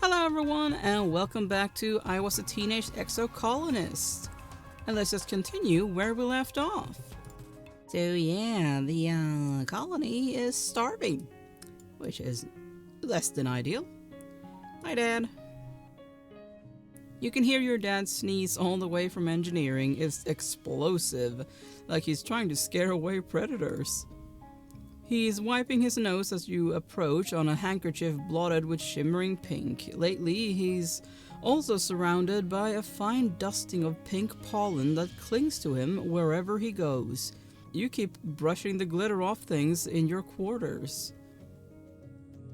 Hello everyone and welcome back to I Was a Teenage Exocolonist. And let's just continue where we left off. So yeah, the colony is starving, which is less than ideal. Hi Dad. You can hear your dad sneeze all the way from engineering. It's explosive, like he's trying to scare away predators. He's wiping his nose as you approach on a handkerchief blotted with shimmering pink. Lately, he's also surrounded by a fine dusting of pink pollen that clings to him wherever he goes. You keep brushing the glitter off things in your quarters.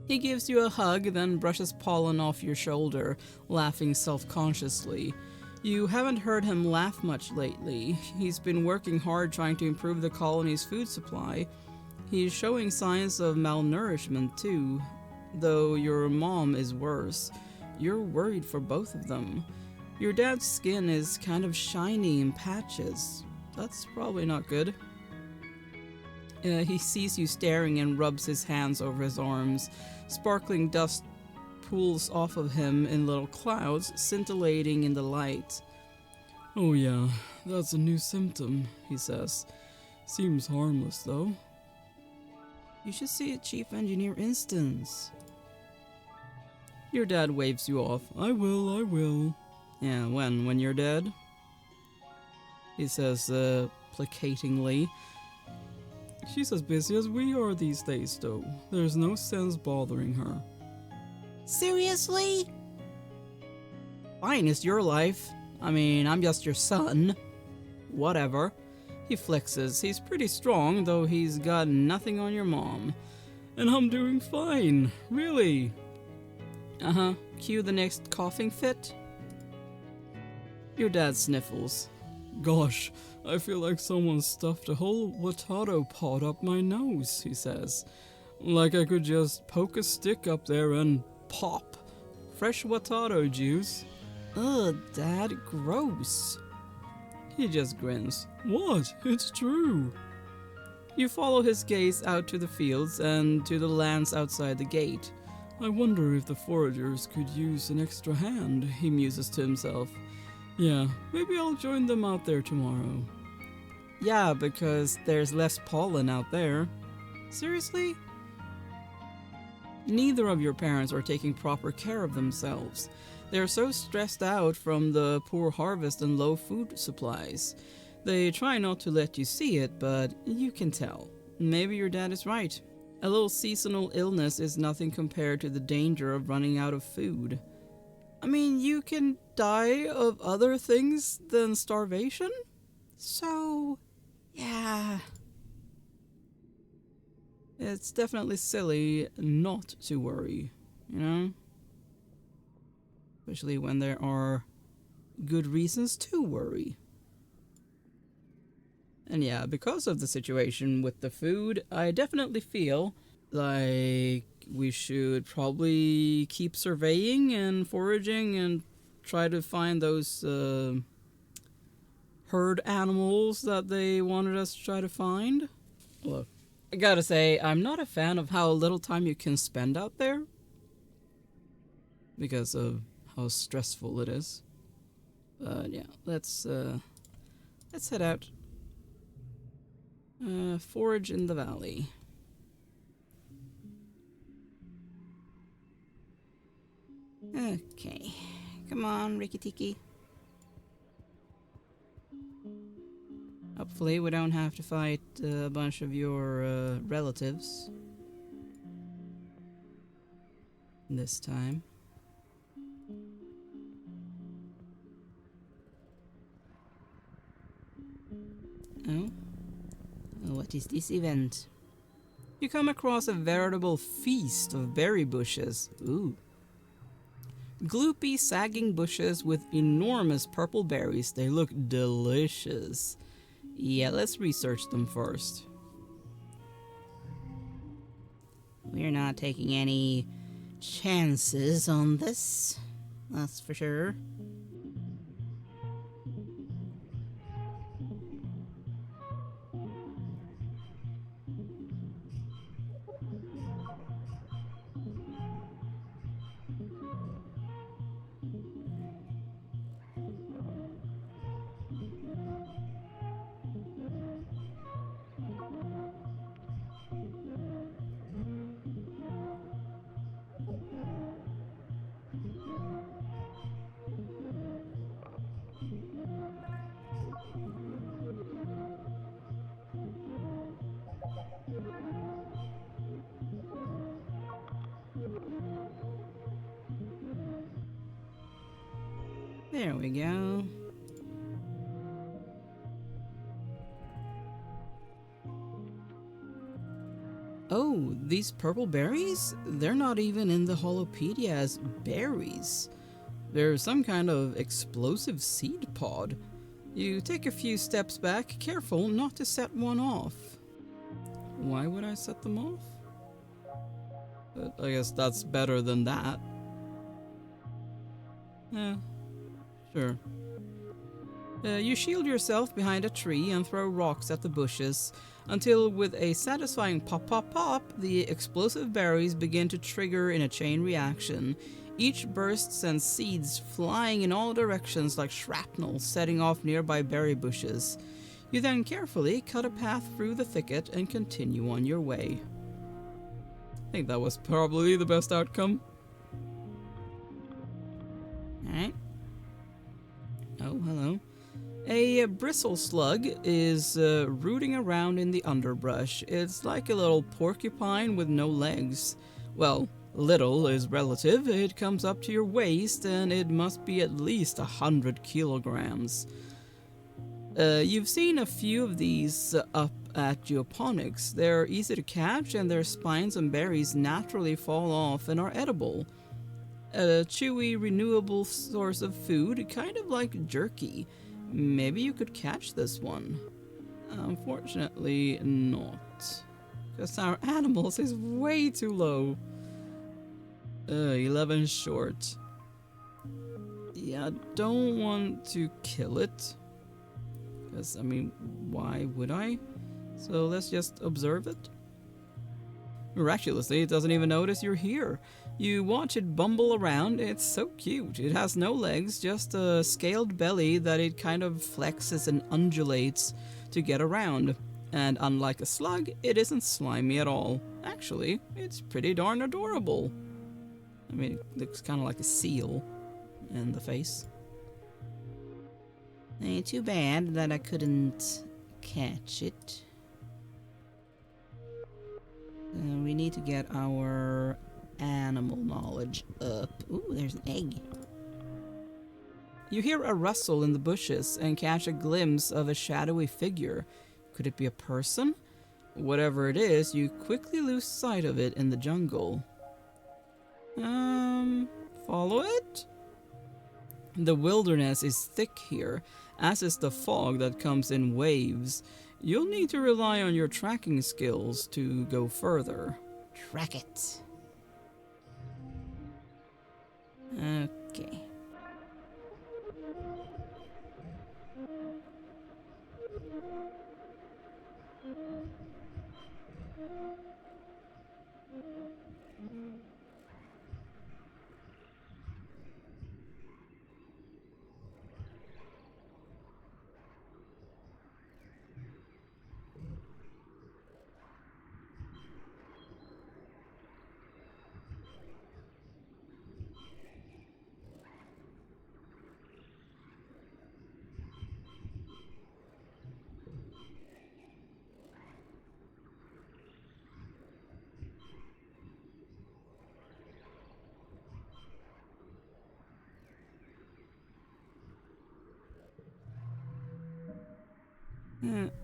He gives you a hug, then brushes pollen off your shoulder, laughing self-consciously. You haven't heard him laugh much lately. He's been working hard trying to improve the colony's food supply. He's showing signs of malnourishment too, though your mom is worse. You're worried for both of them. Your dad's skin is kind of shiny in patches. That's probably not good. He sees you staring and rubs his hands over his arms. Sparkling dust pools off of him in little clouds, scintillating in the light. "Oh yeah, that's a new symptom," he says. "Seems harmless though." "You should see a chief engineer instance." Your dad waves you off. I will. "Yeah, when you're dead?" He says, placatingly. "She's as busy as we are these days, though. There's no sense bothering her." "Seriously?" "Fine, it's your life. I mean, I'm just your son." "Whatever." He flexes. He's pretty strong, though he's got nothing on your mom. "And I'm doing fine, really." "Uh-huh. Cue the next coughing fit." Your dad sniffles. "Gosh, I feel like someone stuffed a whole potato pod up my nose," he says. "Like I could just poke a stick up there and pop. Fresh potato juice." "Ugh, Dad, gross." He just grins. "What? It's true." You follow his gaze out to the fields and to the lands outside the gate. "I wonder if the foragers could use an extra hand," he muses to himself. "Yeah, maybe I'll join them out there tomorrow." "Yeah, because there's less pollen out there." "Seriously?" Neither of your parents are taking proper care of themselves. They're so stressed out from the poor harvest and low food supplies. They try not to let you see it, but you can tell. Maybe your dad is right. A little seasonal illness is nothing compared to the danger of running out of food. I mean, you can die of other things than starvation? So, yeah. It's definitely silly not to worry, you know? Especially when there are good reasons to worry. And yeah, because of the situation with the food, I definitely feel like we should probably keep surveying and foraging and try to find those herd animals that they wanted us to try to find. Look, I gotta say, I'm not a fan of how little time you can spend out there because of how stressful it is. But yeah, let's head out. Forage in the valley. Okay, come on, Ricky Tiki. Hopefully we don't have to fight a bunch of your relatives this time. Oh? What is this event? You come across a veritable feast of berry bushes. Ooh. Gloopy, sagging bushes with enormous purple berries. They look delicious. Yeah, let's research them first. We're not taking any chances on this, that's for sure. There we go. Oh, these purple berries? They're not even in the holopedia as berries. They're some kind of explosive seed pod. You take a few steps back, careful not to set one off. Why would I set them off? But I guess that's better than that. Yeah, sure. You shield yourself behind a tree and throw rocks at the bushes until with a satisfying pop pop pop, the explosive berries begin to trigger in a chain reaction. Each burst sends seeds flying in all directions like shrapnel, setting off nearby berry bushes. You then carefully cut a path through the thicket and continue on your way. I think that was probably the best outcome. Alright. Oh, hello. A bristle slug is rooting around in the underbrush. It's like a little porcupine with no legs. Well, little is relative. It comes up to your waist and it must be at least 100 kilograms. You've seen a few of these up at geoponics. They're easy to catch and their spines and berries naturally fall off and are edible. A chewy, renewable source of food, kind of like jerky. Maybe you could catch this one. Unfortunately, not. Because our animals is way too low. 11 short. Yeah, I don't want to kill it. Because, I mean, why would I? So let's just observe it. Miraculously, it doesn't even notice you're here. You watch it bumble around. It's so cute. It has no legs, just a scaled belly that it kind of flexes and undulates to get around. And unlike a slug, it isn't slimy at all. Actually, it's pretty darn adorable. I mean, it looks kind of like a seal in the face. Ain't too bad that I couldn't catch it. We need to get our animal knowledge up. Ooh, there's an egg. You hear a rustle in the bushes and catch a glimpse of a shadowy figure. Could it be a person? Whatever it is, you quickly lose sight of it in the jungle. Follow it? The wilderness is thick here, as is the fog that comes in waves. You'll need to rely on your tracking skills to go further. Track it. Okay.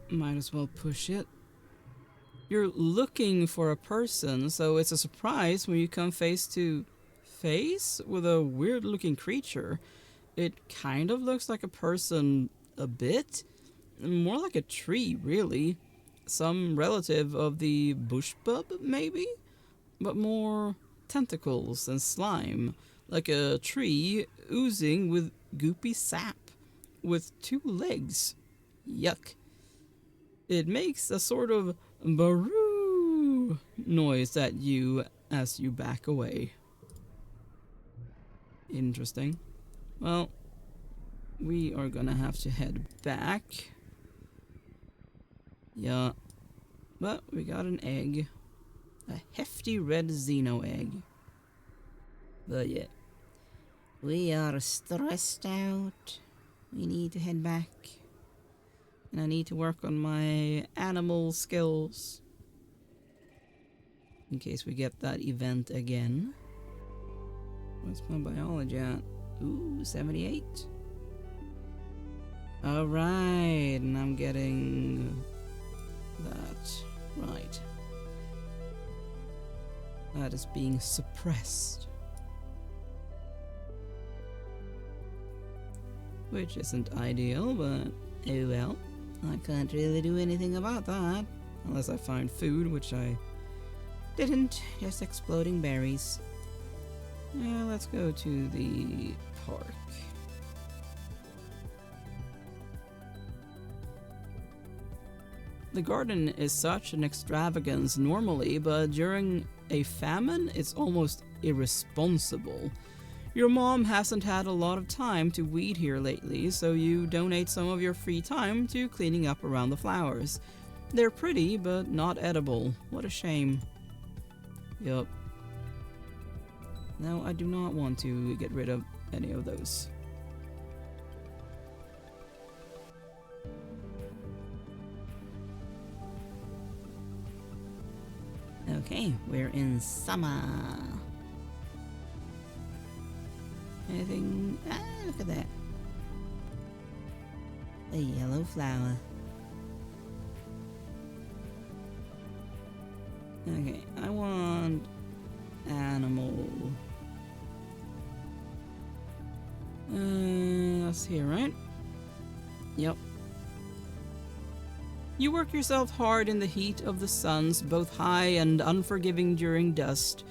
Might as well push it. You're looking for a person, so it's a surprise when you come face to face with a weird looking creature. It kind of looks like a person a bit. More like a tree, really. Some relative of the bush bub, maybe? But more tentacles and slime. Like a tree oozing with goopy sap. With 2 legs. Yuck. It makes a sort of baroo noise at you as you back away. Interesting. Well, we are gonna have to head back. Yeah. But we got an egg. A hefty red Xeno egg. But yeah. We are stressed out. We need to head back. And I need to work on my animal skills. In case we get that event again. What's my biology at? Ooh, 78. Alright, and I'm getting that. Right. That is being suppressed. Which isn't ideal, but oh well. I can't really do anything about that. Unless I find food, which I didn't. Just exploding berries. Yeah, let's go to the park. The garden is such an extravagance normally, but during a famine, it's almost irresponsible. Your mom hasn't had a lot of time to weed here lately, so you donate some of your free time to cleaning up around the flowers. They're pretty, but not edible. What a shame. Yup. No, I do not want to get rid of any of those. Okay, we're in summer. Anything? Ah, look at that. A yellow flower. Okay, I want animal. That's here, right? Yep. You work yourself hard in the heat of the suns, both high and unforgiving during dust.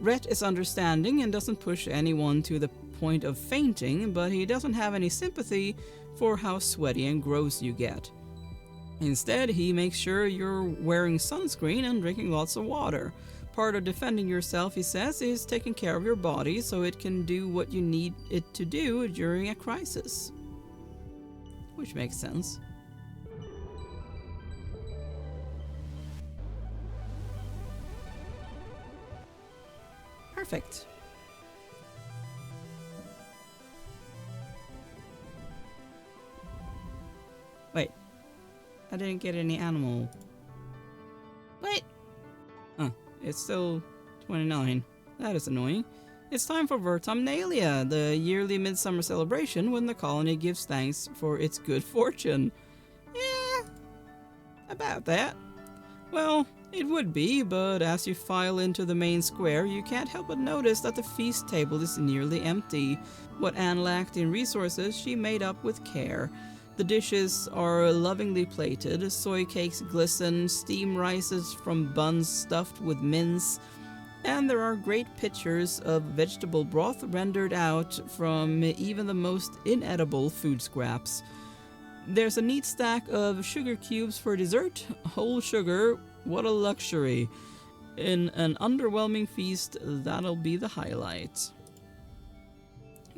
Rhett is understanding and doesn't push anyone to the point of fainting, but he doesn't have any sympathy for how sweaty and gross you get. Instead, he makes sure you're wearing sunscreen and drinking lots of water. Part of defending yourself, he says, is taking care of your body so it can do what you need it to do during a crisis. Which makes sense. Perfect. Wait. I didn't get any animal. Wait! Huh. It's still 29. That is annoying. It's time for Vertumnalia, the yearly midsummer celebration when the colony gives thanks for its good fortune. Yeah, about that. Well, it would be, but as you file into the main square, you can't help but notice that the feast table is nearly empty. What Anne lacked in resources, she made up with care. The dishes are lovingly plated, soy cakes glisten, steam rises from buns stuffed with mince, and there are great pitchers of vegetable broth rendered out from even the most inedible food scraps. There's a neat stack of sugar cubes for dessert, whole sugar, what a luxury. In an underwhelming feast, that'll be the highlight.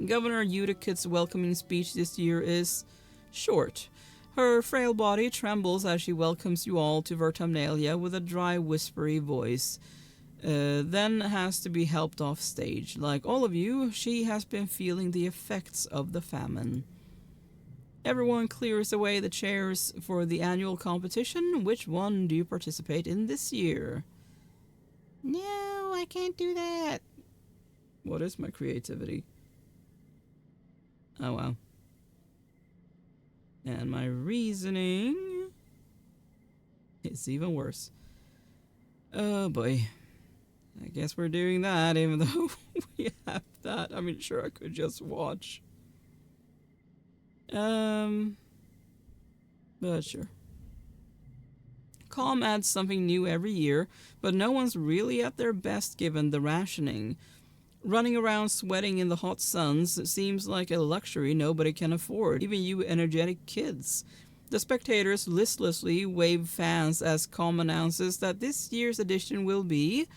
Governor Eutych's welcoming speech this year is short. Her frail body trembles as she welcomes you all to Vertumnalia with a dry, whispery voice. Then has to be helped off stage. Like all of you, she has been feeling the effects of the famine. Everyone clears away the chairs for the annual competition. Which one do you participate in this year? No, I can't do that. What is my creativity? Oh, wow. And my reasoning is even worse. Oh, boy. I guess we're doing that, even though we have that. I mean, sure, I could just watch. But sure. Calm adds something new every year, but no one's really at their best given the rationing. Running around sweating in the hot suns seems like a luxury nobody can afford, even you energetic kids. The spectators listlessly wave fans as Calm announces that this year's edition will be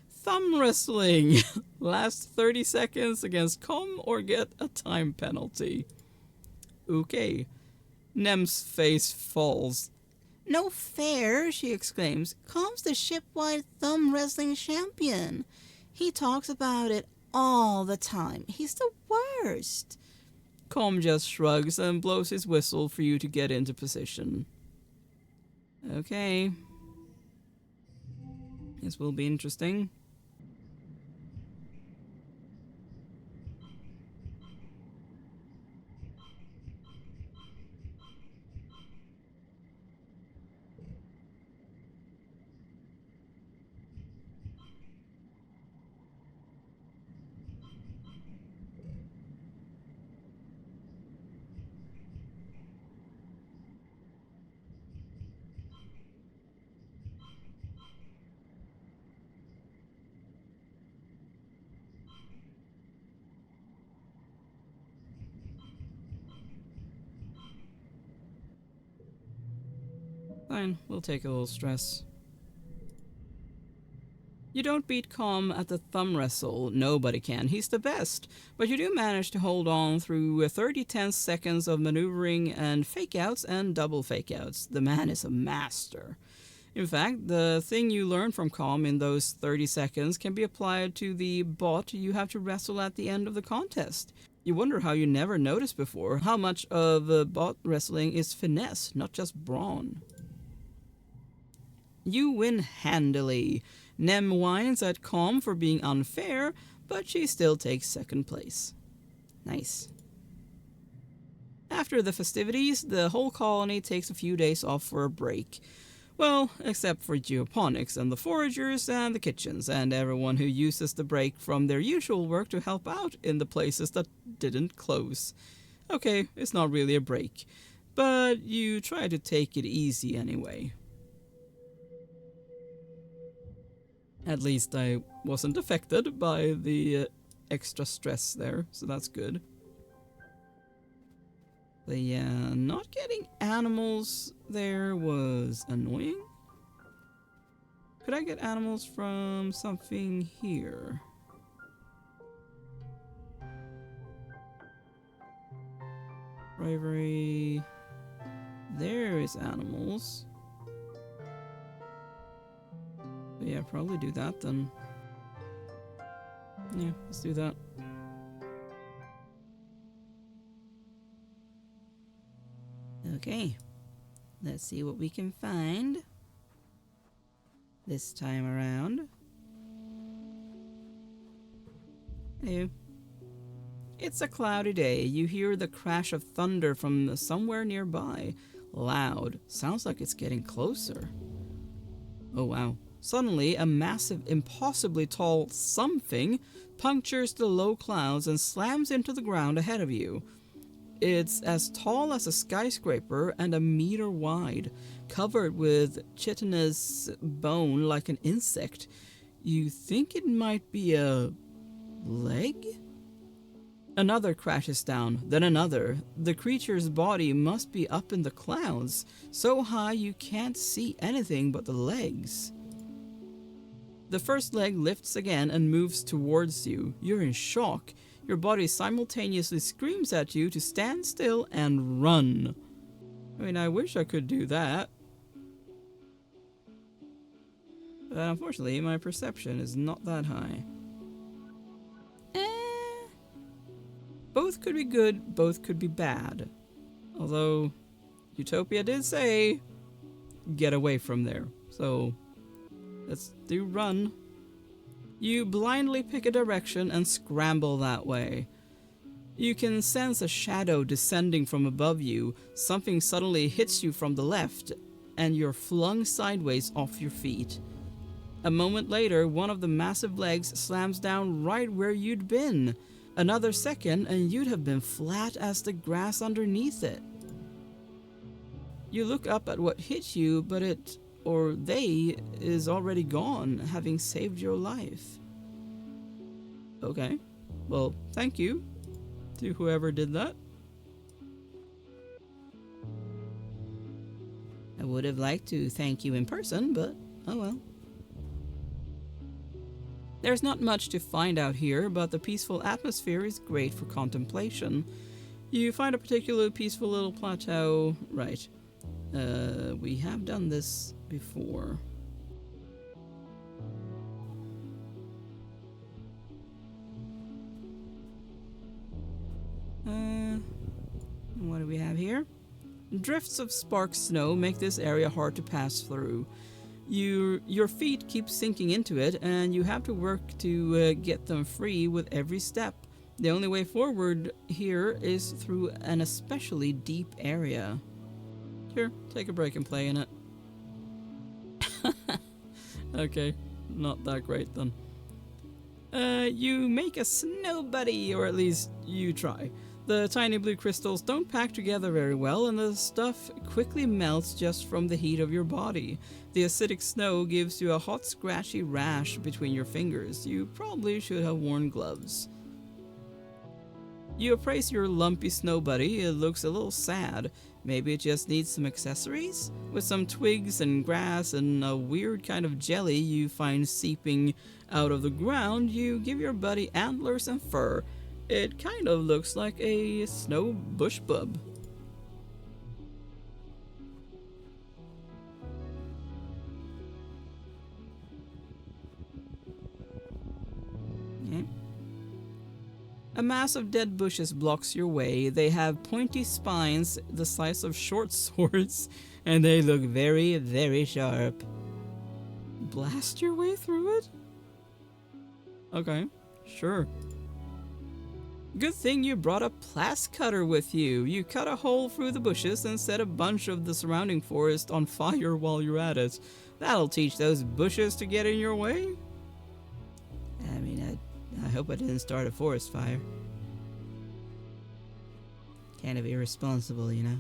thumb wrestling. Last 30 seconds against Calm or get a time penalty. Okay. Nem's face falls. No fair, she exclaims. Calm's the shipwide thumb wrestling champion. He talks about it all the time. He's the worst. Calm just shrugs and blows his whistle for you to get into position. Okay. This will be interesting. Fine, we'll take a little stress. You don't beat Calm at the thumb wrestle. Nobody can. He's the best. But you do manage to hold on through 30 tense seconds of maneuvering and fake-outs and double fake-outs. The man is a master. In fact, the thing you learn from Calm in those 30 seconds can be applied to the bot you have to wrestle at the end of the contest. You wonder how you never noticed before how much of bot wrestling is finesse, not just brawn. You win handily. Nem whines at Calm for being unfair, but she still takes second place. Nice. After the festivities, the whole colony takes a few days off for a break. Well, except for geoponics and the foragers and the kitchens and everyone who uses the break from their usual work to help out in the places that didn't close. Okay, it's not really a break, but you try to take it easy anyway. At least I wasn't affected by the extra stress there, so that's good. But yeah, not getting animals there was annoying. Could I get animals from something here? Bravery. There is animals. But yeah, probably do that then. Yeah, let's do that. Okay, let's see what we can find this time around. Hello. It's a cloudy day. You hear the crash of thunder from somewhere nearby. Loud. Sounds like it's getting closer. Oh wow. Suddenly, a massive, impossibly tall something punctures the low clouds and slams into the ground ahead of you. It's as tall as a skyscraper and a meter wide, covered with chitinous bone like an insect. You think it might be a leg? Another crashes down, then another. The creature's body must be up in the clouds, so high you can't see anything but the legs. The first leg lifts again and moves towards you. You're in shock. Your body simultaneously screams at you to stand still and run. I mean, I wish I could do that. But unfortunately, my perception is not that high. Both could be good, both could be bad. Although, Utopia did say, get away from there. So, let's do run. You blindly pick a direction and scramble that way. You can sense a shadow descending from above you. Something suddenly hits you from the left, and you're flung sideways off your feet. A moment later, one of the massive legs slams down right where you'd been. Another second, and you'd have been flat as the grass underneath it. You look up at what hit you, but it, or they, is already gone, having saved your life. Okay, well, thank you to whoever did that. I would have liked to thank you in person, but oh well. There's not much to find out here, but the peaceful atmosphere is great for contemplation. You find a particularly peaceful little plateau. Right. We have done this before. What do we have here? Drifts of spark snow make this area hard to pass through. Your feet keep sinking into it, and you have to work to get them free with every step. The only way forward here is through an especially deep area. Here, take a break and play in it. Okay, not that great then. You make a snow buddy, or at least you try. The tiny blue crystals don't pack together very well, and the stuff quickly melts just from the heat of your body. The acidic snow gives you a hot, scratchy rash between your fingers. You probably should have worn gloves. You appraise your lumpy snow buddy. It looks a little sad. Maybe it just needs some accessories? With some twigs and grass and a weird kind of jelly you find seeping out of the ground, you give your buddy antlers and fur. It kind of looks like a snow bush bub. Yeah. A mass of dead bushes blocks your way. They have pointy spines the size of short swords, and they look very, very sharp. Blast your way through it? Okay, sure. Good thing you brought a plas cutter with you. You cut a hole through the bushes and set a bunch of the surrounding forest on fire while you're at it. That'll teach those bushes to get in your way. I mean, I hope I didn't start a forest fire. Kind of irresponsible, you know.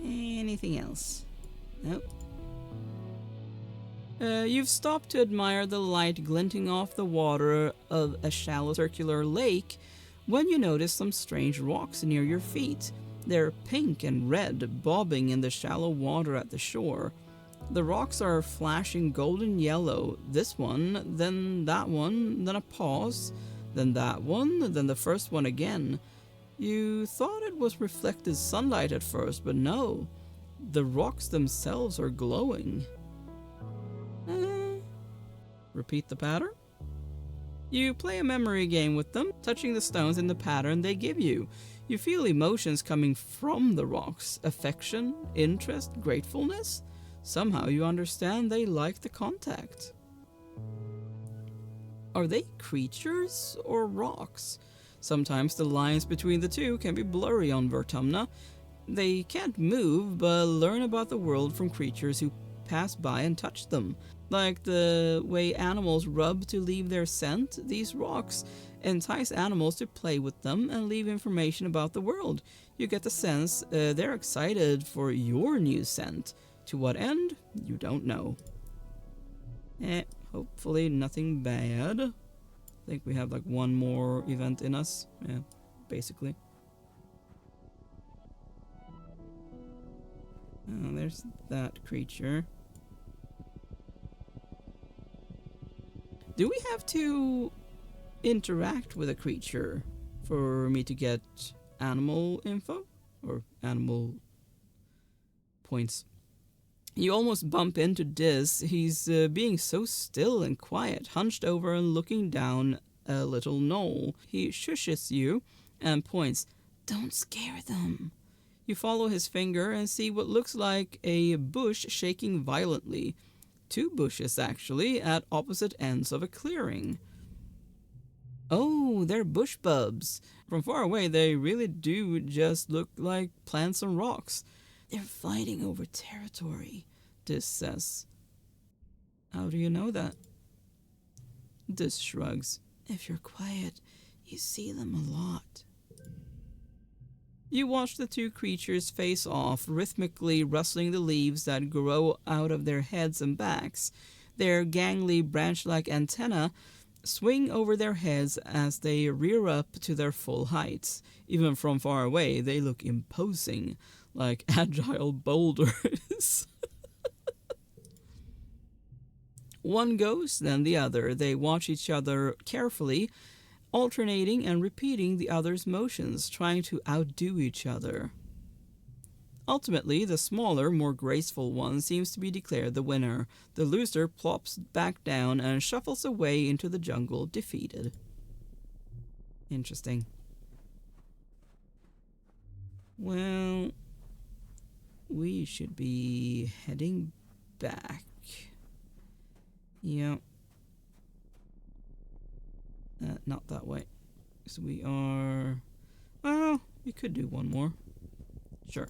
Anything else? Nope. You've stopped to admire the light glinting off the water of a shallow circular lake when you notice some strange rocks near your feet. They're pink and red, bobbing in the shallow water at the shore. The rocks are flashing golden yellow. This one, then that one, then a pause, then that one, then the first one again. You thought it was reflected sunlight at first, but no. The rocks themselves are glowing. Repeat the pattern? You play a memory game with them, touching the stones in the pattern they give you. You feel emotions coming from the rocks. Affection, interest, gratefulness. Somehow you understand they like the contact. Are they creatures or rocks? Sometimes the lines between the two can be blurry on Vertumna. They can't move, but learn about the world from creatures who pass by and touch them. Like the way animals rub to leave their scent, these rocks entice animals to play with them and leave information about the world. You get the sense they're excited for your new scent. To what end? You don't know. Hopefully nothing bad. I think we have like one more event in us. Yeah, basically. Oh, there's that creature. Do we have to interact with a creature for me to get animal info? Or animal points? You almost bump into Diz. He's being so still and quiet, hunched over and looking down a little knoll. He shushes you and points. Don't scare them. You follow his finger and see what looks like a bush shaking violently. Two bushes, actually, at opposite ends of a clearing. Oh, they're bush bubs. From far away, they really do just look like plants and rocks. They're fighting over territory, Dis says. How do you know that? Dis shrugs. If you're quiet, you see them a lot. You watch the two creatures face off, rhythmically rustling the leaves that grow out of their heads and backs. Their gangly branch-like antennae swing over their heads as they rear up to their full heights. Even from far away, they look imposing, like agile boulders. One goes, then the other. They watch each other carefully, alternating and repeating the other's motions, trying to outdo each other. Ultimately, the smaller, more graceful one seems to be declared the winner. The loser plops back down and shuffles away into the jungle, defeated. Interesting. Well, we should be heading back. Yeah. Not that way. So we are... Well, we could do one more. Sure.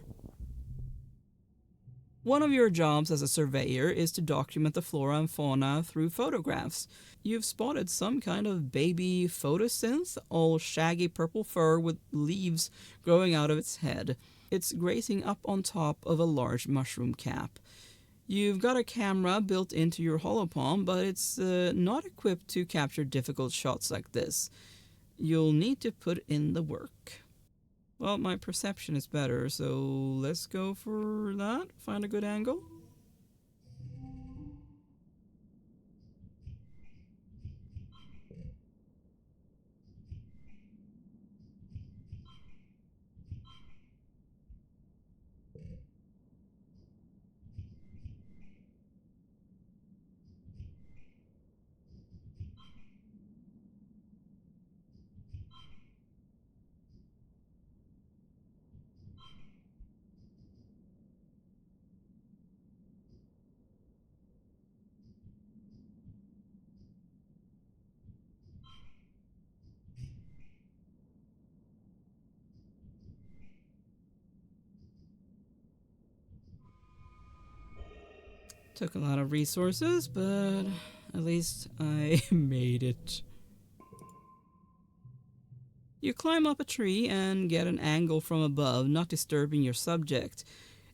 One of your jobs as a surveyor is to document the flora and fauna through photographs. You've spotted some kind of baby photosynth, all shaggy purple fur with leaves growing out of its head. It's grazing up on top of a large mushroom cap. You've got a camera built into your holopalm, but it's not equipped to capture difficult shots like this. You'll need to put in the work. Well, my perception is better, so let's go for that. Find a good angle. Took a lot of resources, but at least I made it. You climb up a tree and get an angle from above, not disturbing your subject.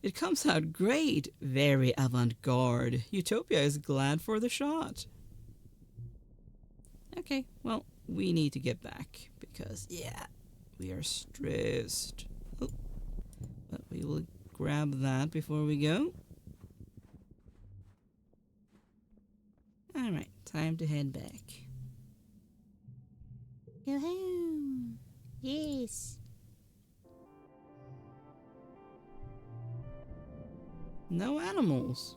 It comes out great, very avant-garde. Utopia is glad for the shot. Okay, well, we need to get back because, yeah, we are stressed. Oh, but we will grab that before we go. Alright, time to head back. Go home. Yes. No animals.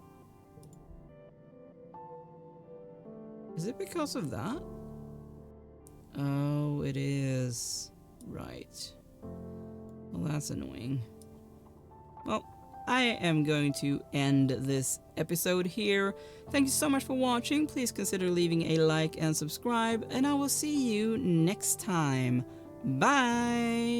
Is it because of that? Oh, it is. Right. Well, that's annoying. Well, I am going to end this episode here. Thank you so much for watching. Please consider leaving a like and subscribe, and I will see you next time. Bye!